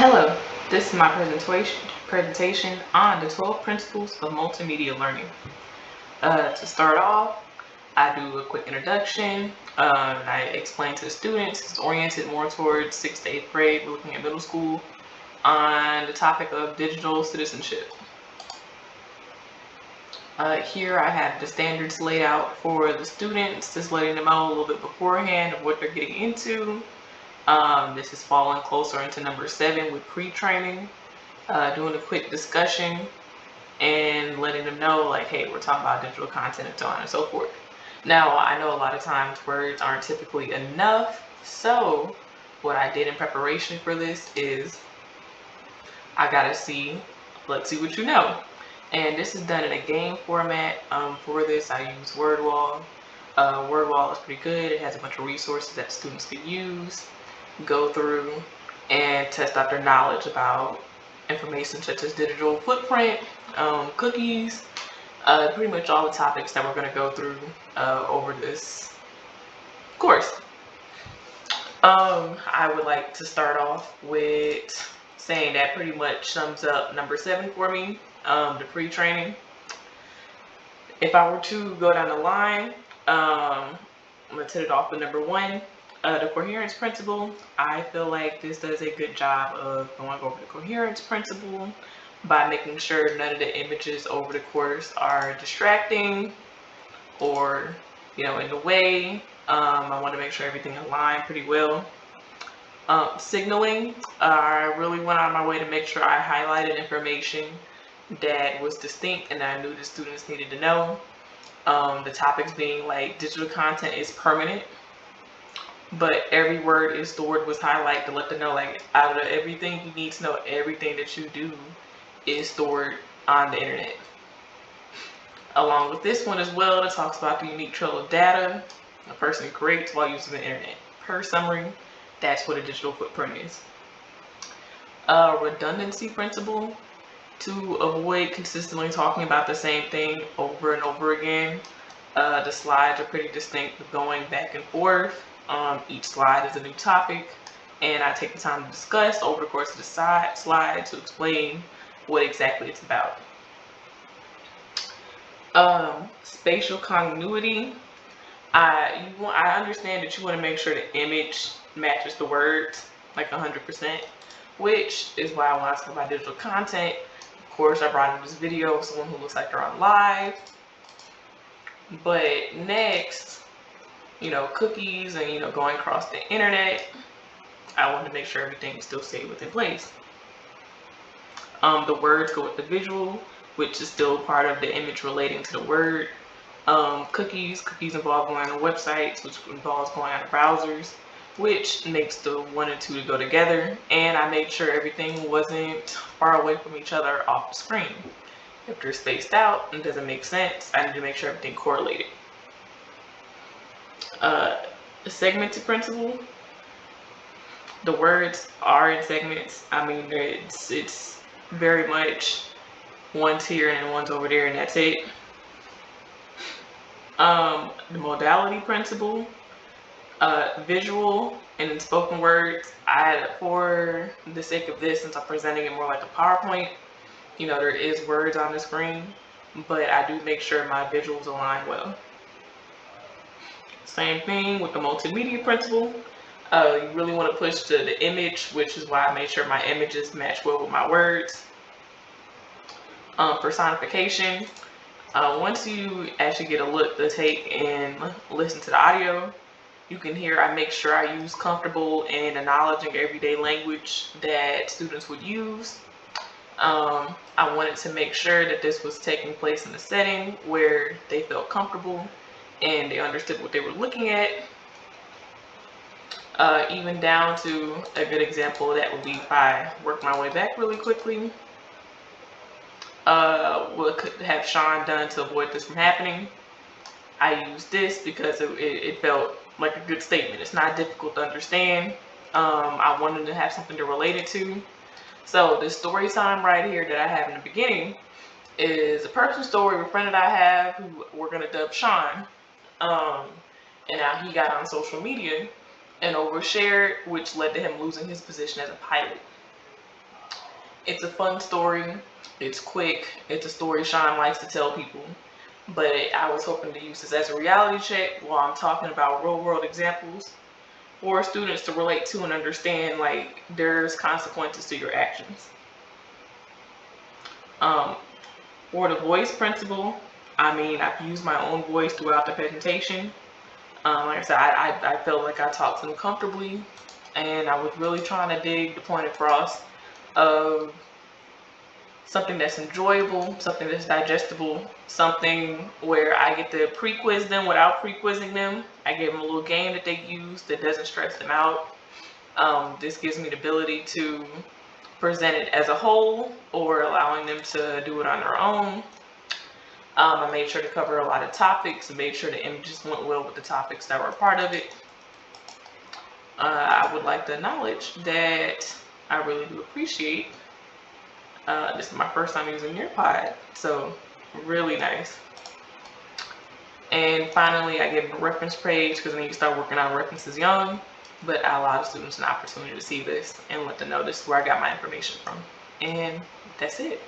Hello, this is my presentation on the 12 principles of multimedia learning. To start off, I do a quick introduction. And I explain to the students. It's oriented more towards 6th to 8th grade. We're looking at middle school on the topic of digital citizenship. Here I have the standards laid out for the students, just letting them know a little bit beforehand of what they're getting into. This is falling closer into number 7 with pre-training, doing a quick discussion and letting them know, like, hey, we're talking about digital content and so on and so forth. Now, I know a lot of times words aren't typically enough, so what I did in preparation for this is I gotta see, let's see what you know. And this is done in a game format. For this, I use WordWall. WordWall is pretty good. It has a bunch of resources that students can use, go through, and test out their knowledge about information such as digital footprint, cookies, pretty much all the topics that we're going to go through over this course. I would like to start off with saying that pretty much sums up number 7 for me, the pre-training. If I were to go down the line, I'm going to set it off with number 1. The coherence principle. I feel like this does a good job of going over the coherence principle by making sure none of the images over the course are distracting or, in the way. I want to make sure everything aligned pretty well. Signaling. I really went out of my way to make sure I highlighted information that was distinct and that I knew the students needed to know. The topics being like digital content is permanent, but every word is stored was highlighted to let them know, like, out of everything you need to know, everything that you do is stored on the internet. Along with this one as well, it talks about the unique trail of data a person creates while using the internet. Per summary, that's what a digital footprint is. Redundancy principle. To avoid consistently talking about the same thing over and over again, the slides are pretty distinct with going back and forth. Each slide is a new topic, and I take the time to discuss over the course of the slide to explain what exactly it's about. Spatial continuity. I understand that you want to make sure the image matches the words like 100%, which is why when I talk about digital content, of course, I brought in this video of someone who looks like they're on live. But next, cookies and, going across the internet, I want to make sure everything still stayed within place. The words go with the visual, which is still part of the image relating to the word. Cookies involve going on websites, which involves going on browsers, which makes the 1 and 2 to go together. And I made sure everything wasn't far away from each other off the screen. If they're spaced out and doesn't make sense, I need to make sure everything correlated. The segmented principle. The words are in segments. I mean, it's very much one's here and one's over there, and that's it. The modality principle. Visual and in spoken words. For the sake of this, since I'm presenting it more like a PowerPoint, there is words on the screen, but I do make sure my visuals align well. Same thing with the multimedia principle. You really want to push to the image, which is why I made sure my images match well with my words. Personification. Once you actually get a look, the take, and listen to the audio, you can hear I make sure I use comfortable and acknowledging everyday language that students would use. I wanted to make sure that this was taking place in a setting where they felt comfortable and they understood what they were looking at. Even down to a good example of that would be if I work my way back really quickly. What could have Sean done to avoid this from happening? I used this because it felt like a good statement. It's not difficult to understand. I wanted to have something to relate it to. So this story time right here that I have in the beginning is a personal story of a friend that I have who we're going to dub Sean. And now he got on social media and overshared, which led to him losing his position as a pilot. It's a fun story. It's quick. It's a story Sean likes to tell people. But I was hoping to use this as a reality check while I'm talking about real world examples for students to relate to and understand, like, there's consequences to your actions. For the voice principle, I mean, I've used my own voice throughout the presentation. Like I said, I felt like I talked to them comfortably, and I was really trying to dig the point across of something that's enjoyable, something that's digestible, something where I get to pre-quiz them without pre-quizzing them. I gave them a little game that they use that doesn't stress them out. This gives me the ability to present it as a whole or allowing them to do it on their own. I made sure to cover a lot of topics and made sure the images went well with the topics that were a part of it. I would like to acknowledge that I really do appreciate. This is my first time using Nearpod, so really nice. And finally, I gave them a reference page because I need to start working on references young, but I allow the students an opportunity to see this and let them know this is where I got my information from. And that's it.